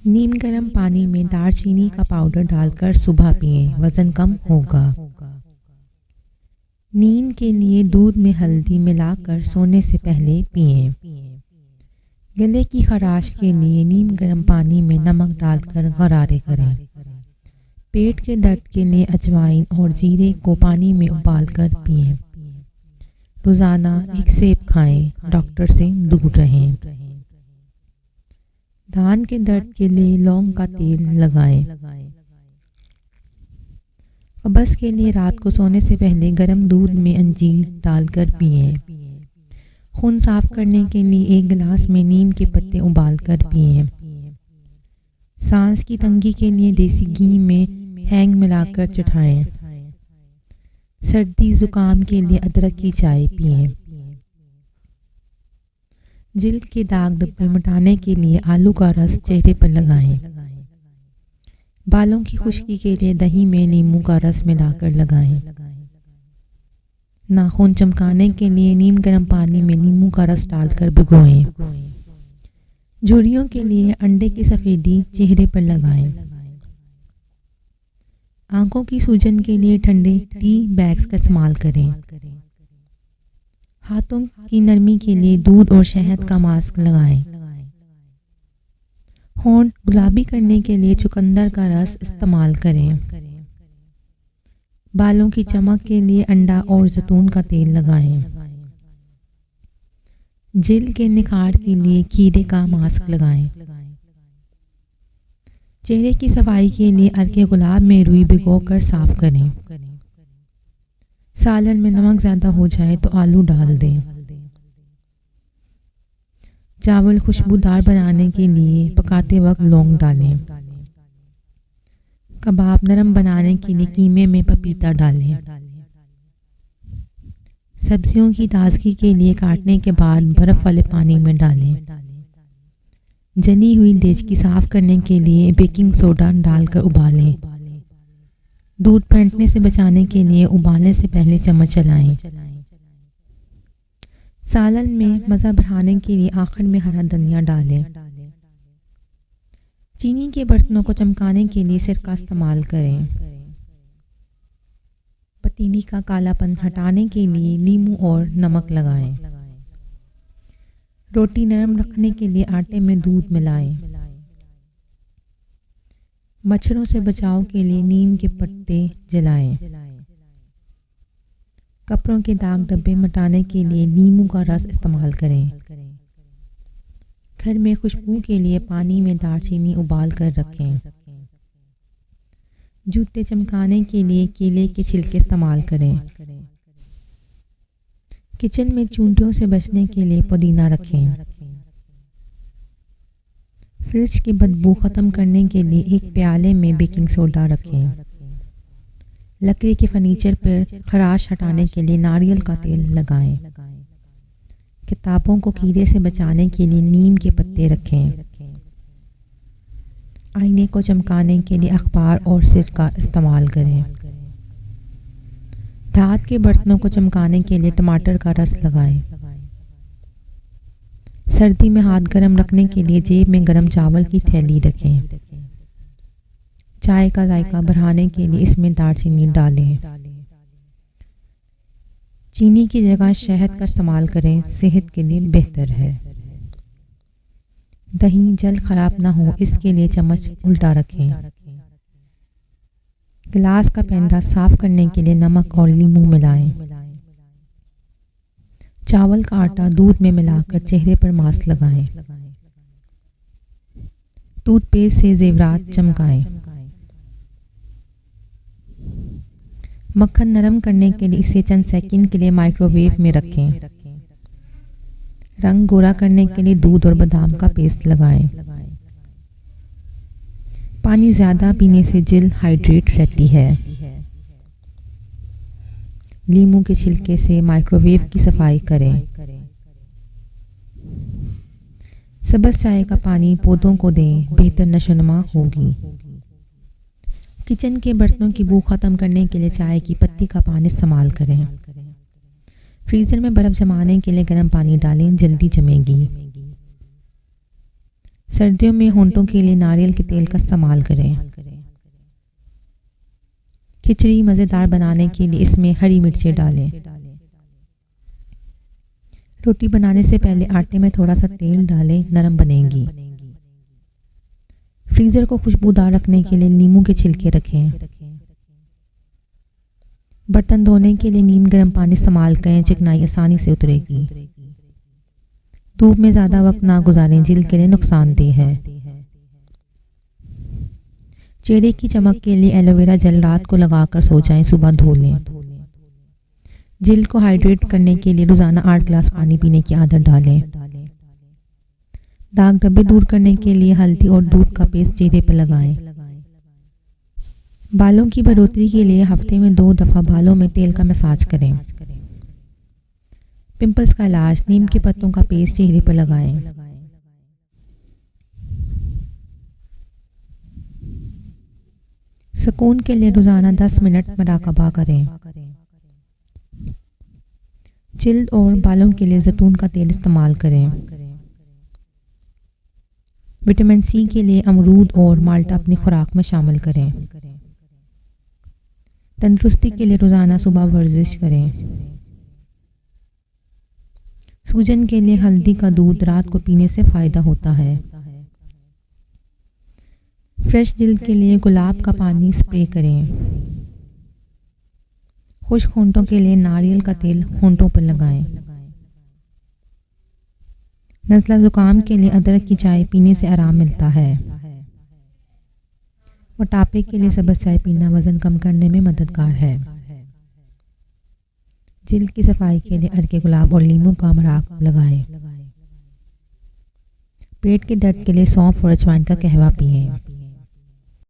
नीम गर्म पानी में दालचीनी का पाउडर डालकर सुबह पिएं, वजन कम होगा। नींद के लिए दूध में हल्दी मिलाकर सोने से पहले पिएं। गले की खराश के लिए नीम गर्म पानी में नमक डालकर गरारे करें। पेट के दर्द के लिए अजवाइन और जीरे को पानी में उबालकर पिएं। रोजाना 1 सेब खाएं, डॉक्टर से दूर रहें। धान के दर्द के लिए लौंग का तेल लगाएं। कब्ज के लिए रात को सोने से पहले गर्म दूध में अंजीर डालकर पिएं। खून साफ करने के लिए 1 गिलास में नीम के पत्ते उबालकर पिएं। सांस की तंगी के लिए देसी घी में हैंग मिलाकर चटाएं। सर्दी जुकाम के लिए अदरक की चाय पिएं। जिल्द के दाग धब्बे मिटाने के लिए आलू का रस चेहरे पर लगाएं। बालों की खुश्की के लिए दही में नींबू का रस मिलाकर लगाएं। नाखून चमकाने के लिए नीम गर्म पानी में नींबू का रस डालकर भिगोएं। झुर्रियों के लिए अंडे की सफेदी चेहरे पर लगाएं। आंखों की सूजन के लिए ठंडे टी बैग्स का इस्तेमाल करें। हाथों की नरमी के लिए दूध और शहद का मास्क लगाएं। होंठ गुलाबी करने के लिए चुकंदर का रस इस्तेमाल करें। बालों की चमक के लिए अंडा और जैतून का तेल लगाएं। जिल्द के निखार के लिए खीरे का मास्क लगाएं। चेहरे की सफाई के लिए अर्के गुलाब में रुई भिगोकर साफ करें। सालन में नमक ज़्यादा हो जाए तो आलू डाल दें। चावल खुशबूदार बनाने के लिए पकाते वक्त लौंग डालें। कबाब नरम बनाने के लिए कीमे में पपीता डालें। सब्जियों की ताजगी के लिए काटने के बाद बर्फ़ वाले पानी में डालें। जली हुई देचकी साफ करने के लिए बेकिंग सोडा डालकर उबालें। दूध फेंटने से बचाने के लिए उबालने से पहले चम्मच चलाएं। सालन में मज़ा बढ़ाने के लिए आखिर में हरा धनिया डालें। चीनी के बर्तनों को चमकाने के लिए सिरका इस्तेमाल करें। पतीली का कालापन हटाने के लिए नींबू और नमक लगाएं। रोटी नरम रखने के लिए आटे में दूध मिलाएं। मच्छरों से बचाव के लिए नीम के पत्ते जलाएं। कपड़ों के दाग धब्बे मिटाने के लिए नींबू का रस इस्तेमाल करें। घर में खुशबू के लिए पानी में दालचीनी उबाल कर रखें। जूते चमकाने के लिए केले के छिलके इस्तेमाल करें। किचन में चूंटियों से बचने के लिए पुदीना रखें। फ्रिज की बदबू ख़त्म करने के लिए 1 प्याले में बेकिंग सोडा रखें। लकड़ी के फर्नीचर पर खराश हटाने के लिए नारियल का तेल लगाएं। किताबों को कीड़े से बचाने के लिए नीम के पत्ते रखें। आईने को चमकाने के लिए अखबार और सिरका इस्तेमाल करें। धात के बर्तनों को चमकाने के लिए टमाटर का रस लगाएं। सर्दी में हाथ गर्म रखने के लिए जेब में गर्म चावल की थैली रखें। चाय का जायका बढ़ाने के लिए इसमें दालचीनी डालें। चीनी की जगह शहद का इस्तेमाल करें, सेहत के लिए बेहतर है। दही जल्द खराब ना हो इसके लिए चम्मच उल्टा रखें। गिलास का पैंदा साफ करने के लिए नमक और नींबू मिलाएं। चावल का आटा दूध में मिलाकर चेहरे पर मास्क लगाएं। टूथपेस्ट से जेवरात चमकाएं। मक्खन नरम करने के लिए इसे चंद सेकंड के लिए माइक्रोवेव में रखें। रंग गोरा करने के लिए दूध और बादाम का पेस्ट लगाएं। पानी ज़्यादा पीने से जिल्द हाइड्रेट रहती है। नींबू के छिलके से माइक्रोवेव की सफाई करें। सब्ज़ चाय का पानी पौधों को दें, बेहतर नशोनुमा होगी। किचन के बर्तनों की बू ख़त्म करने के लिए चाय की पत्ती का पानी इस्तेमाल करें। फ्रीज़र में बर्फ़ जमाने के लिए गर्म पानी डालें, जल्दी जमेगी। सर्दियों में होंठों के लिए नारियल के तेल का इस्तेमाल करें। खिचड़ी मज़ेदार बनाने के लिए इसमें हरी मिर्चें डालें। रोटी बनाने से पहले आटे में थोड़ा सा तेल डालें, नरम बनेगी। फ्रीज़र को खुशबूदार रखने के लिए नींबू के छिलके रखें। बर्तन धोने के लिए नीम गर्म पानी इस्तेमाल करें, चिकनाई आसानी से उतरेगी। धूप में ज़्यादा वक्त ना गुजारें, जिल्द के लिए नुकसानदेह है। चेहरे की चमक के लिए एलोवेरा जेल रात को लगाकर सो जाएं, सुबह धो लें। जिल्द को हाइड्रेट करने के लिए रोज़ाना 8 गिलास पानी पीने की आदत डालें। दाग धब्बे दूर करने के लिए हल्दी और दूध का पेस्ट चेहरे पर लगाएं। बालों की बढ़ोतरी के लिए हफ्ते में 2 दफ़ा बालों में तेल का मसाज करें। पिंपल्स का इलाज, नीम के पत्तों का पेस्ट चेहरे पर लगाएं। सुकून के लिए रोज़ाना 10 मिनट मुराकबा करें। जिल्द और बालों के लिए जैतून का तेल इस्तेमाल करें। विटामिन सी के लिए अमरूद और माल्टा अपनी खुराक में शामिल करें। तंदुरुस्ती के लिए रोज़ाना सुबह वर्जिश करें। सूजन के लिए हल्दी का दूध रात को पीने से फ़ायदा होता है। फ्रेश जिल्द के लिए गुलाब का पानी स्प्रे करें। खुश्क होंठों के लिए नारियल का तेल होंठों पर लगाएं। नज़ला ज़ुकाम के लिए अदरक की चाय पीने से आराम मिलता है। मोटापे के लिए सब्ज़ चाय पीना वज़न कम करने में मददगार है। जिल्द की सफाई के लिए अर्के गुलाब और नींबू का मराक लगाएं। पेट के दर्द के लिए सौंफ और अजवाइन का कहवा पिएं।